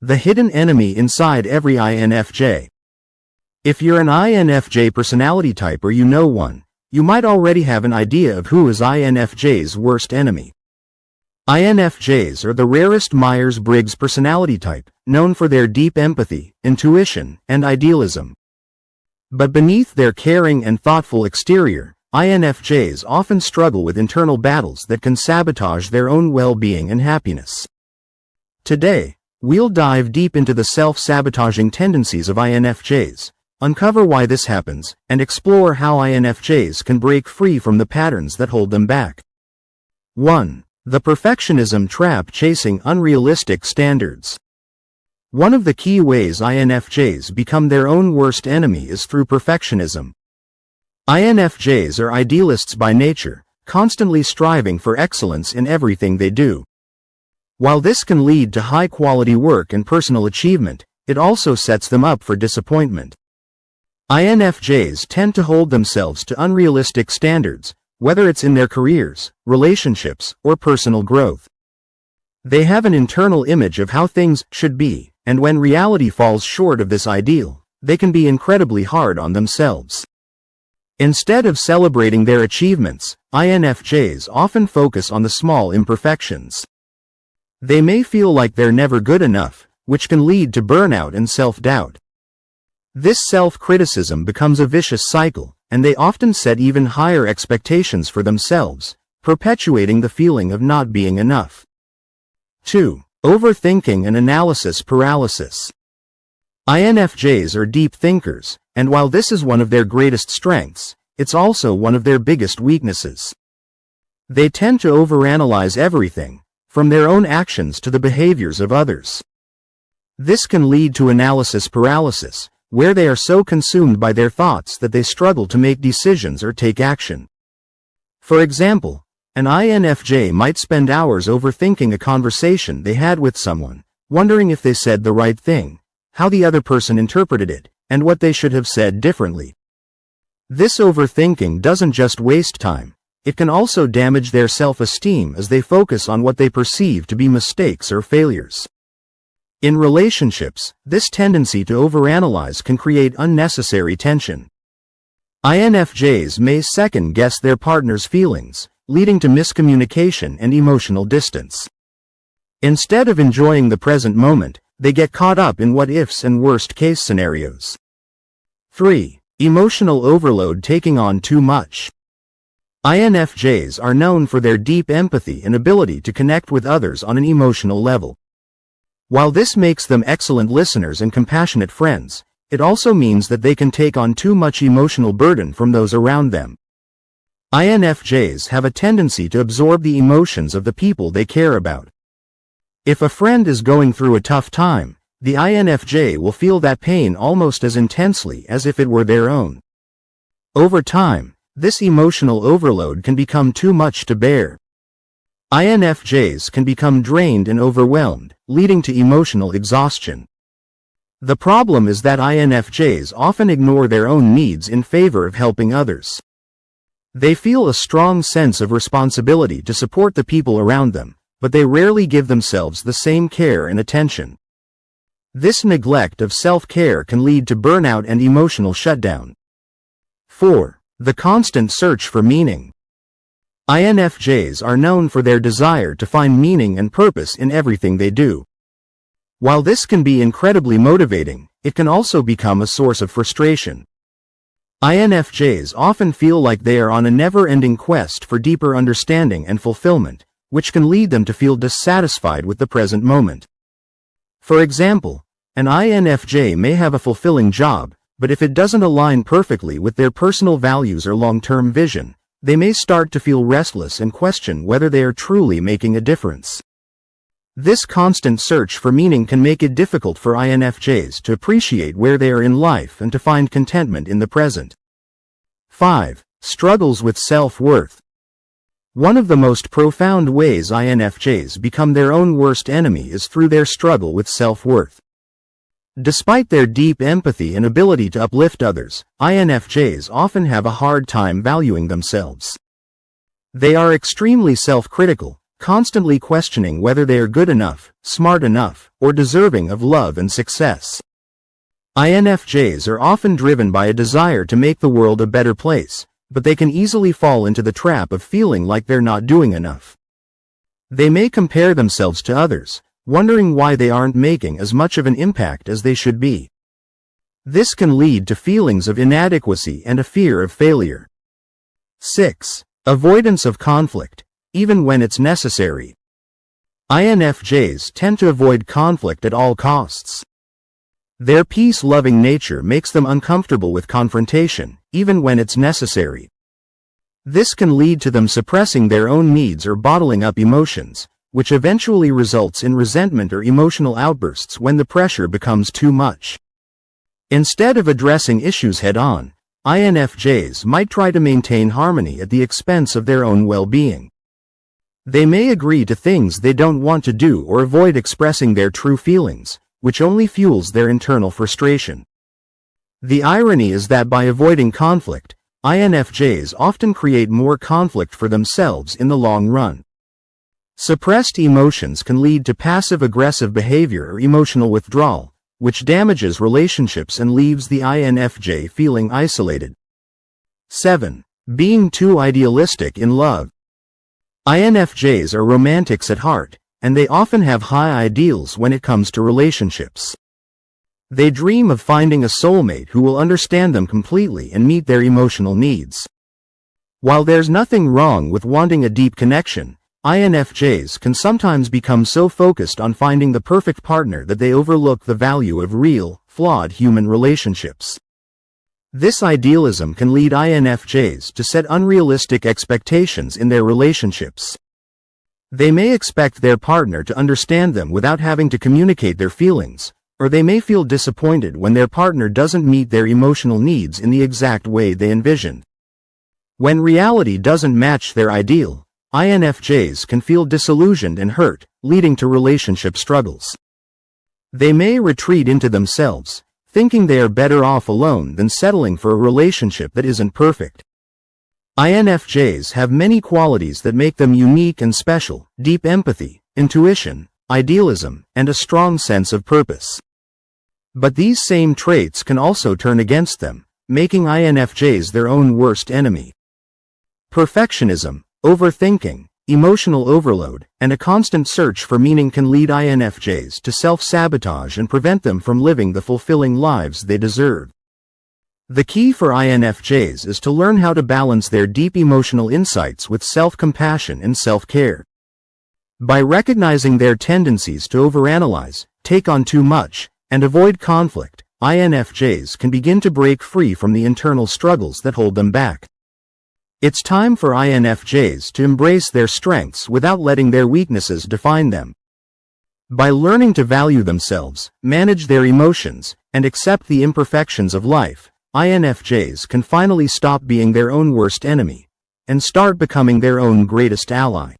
The hidden enemy inside every INFJ. If you're an INFJ personality type or you know one, you might already have an idea of who is INFJ's worst enemy. INFJs are the rarest Myers-Briggs personality type, known for their deep empathy, intuition, and idealism. But beneath their caring and thoughtful exterior, INFJs often struggle with internal battles that can sabotage their own well-being and happiness. Today, we'll dive deep into the self-sabotaging tendencies of INFJs, uncover why this happens, and explore how INFJs can break free from the patterns that hold them back. 1. The perfectionism trap: chasing unrealistic standards. One of the key ways INFJs become their own worst enemy is through perfectionism. INFJs are idealists by nature, constantly striving for excellence in everything they do. While this can lead to high-quality work and personal achievement, it also sets them up for disappointment. INFJs tend to hold themselves to unrealistic standards, whether it's in their careers, relationships, or personal growth. They have an internal image of how things should be, and when reality falls short of this ideal, they can be incredibly hard on themselves. Instead of celebrating their achievements, INFJs often focus on the small imperfections. They may feel like they're never good enough, which can lead to burnout and self-doubt. This self-criticism becomes a vicious cycle, and they often set even higher expectations for themselves, perpetuating the feeling of not being enough. 2. Overthinking and analysis paralysis. INFJs are deep thinkers, and while this is one of their greatest strengths, it's also one of their biggest weaknesses. They tend to overanalyze everything, from their own actions to the behaviors of others. This can lead to analysis paralysis, where they are so consumed by their thoughts that they struggle to make decisions or take action. For example, an INFJ might spend hours overthinking a conversation they had with someone, wondering if they said the right thing, how the other person interpreted it, and what they should have said differently. This overthinking doesn't just waste time, it can also damage their self-esteem as they focus on what they perceive to be mistakes or failures. In relationships, this tendency to overanalyze can create unnecessary tension. INFJs may second-guess their partner's feelings, leading to miscommunication and emotional distance. Instead of enjoying the present moment, they get caught up in what-ifs and worst-case scenarios. 3. Emotional overload: taking on too much. INFJs are known for their deep empathy and ability to connect with others on an emotional level. While this makes them excellent listeners and compassionate friends, it also means that they can take on too much emotional burden from those around them. INFJs have a tendency to absorb the emotions of the people they care about. If a friend is going through a tough time, the INFJ will feel that pain almost as intensely as if it were their own. Over time, this emotional overload can become too much to bear. INFJs can become drained and overwhelmed, leading to emotional exhaustion. The problem is that INFJs often ignore their own needs in favor of helping others. They feel a strong sense of responsibility to support the people around them, but they rarely give themselves the same care and attention. This neglect of self-care can lead to burnout and emotional shutdown. 4. The constant search for meaning. INFJs are known for their desire to find meaning and purpose in everything they do. While this can be incredibly motivating, it can also become a source of frustration. INFJs often feel like they are on a never-ending quest for deeper understanding and fulfillment, which can lead them to feel dissatisfied with the present moment. For example, an INFJ may have a fulfilling job, but if it doesn't align perfectly with their personal values or long-term vision, they may start to feel restless and question whether they are truly making a difference. This constant search for meaning can make it difficult for INFJs to appreciate where they are in life and to find contentment in the present. 5. Struggles with self-worth. One of the most profound ways INFJs become their own worst enemy is through their struggle with self-worth. Despite their deep empathy and ability to uplift others, INFJs often have a hard time valuing themselves. They are extremely self-critical, constantly questioning whether they are good enough, smart enough, or deserving of love and success. INFJs are often driven by a desire to make the world a better place, but they can easily fall into the trap of feeling like they're not doing enough. They may compare themselves to others, wondering why they aren't making as much of an impact as they should be. This can lead to feelings of inadequacy and a fear of failure. 6. Avoidance of conflict, even when it's necessary. INFJs tend to avoid conflict at all costs. Their peace-loving nature makes them uncomfortable with confrontation, even when it's necessary. This can lead to them suppressing their own needs or bottling up emotions, which eventually results in resentment or emotional outbursts when the pressure becomes too much. Instead of addressing issues head-on, INFJs might try to maintain harmony at the expense of their own well-being. They may agree to things they don't want to do or avoid expressing their true feelings, which only fuels their internal frustration. The irony is that by avoiding conflict, INFJs often create more conflict for themselves in the long run. Suppressed emotions can lead to passive-aggressive behavior or emotional withdrawal, which damages relationships and leaves the INFJ feeling isolated. 7. Being too idealistic in love. INFJs are romantics at heart, and they often have high ideals when it comes to relationships. They dream of finding a soulmate who will understand them completely and meet their emotional needs. While there's nothing wrong with wanting a deep connection, INFJs can sometimes become so focused on finding the perfect partner that they overlook the value of real, flawed human relationships. This idealism can lead INFJs to set unrealistic expectations in their relationships. They may expect their partner to understand them without having to communicate their feelings, or they may feel disappointed when their partner doesn't meet their emotional needs in the exact way they envisioned. When reality doesn't match their ideal, INFJs can feel disillusioned and hurt, leading to relationship struggles. They may retreat into themselves, thinking they are better off alone than settling for a relationship that isn't perfect. INFJs have many qualities that make them unique and special: deep empathy, intuition, idealism, and a strong sense of purpose. But these same traits can also turn against them, making INFJs their own worst enemy. Perfectionism, overthinking, emotional overload, and a constant search for meaning can lead INFJs to self-sabotage and prevent them from living the fulfilling lives they deserve. The key for INFJs is to learn how to balance their deep emotional insights with self-compassion and self-care. By recognizing their tendencies to overanalyze, take on too much, and avoid conflict, INFJs can begin to break free from the internal struggles that hold them back. It's time for INFJs to embrace their strengths without letting their weaknesses define them. By learning to value themselves, manage their emotions, and accept the imperfections of life, INFJs can finally stop being their own worst enemy and start becoming their own greatest ally.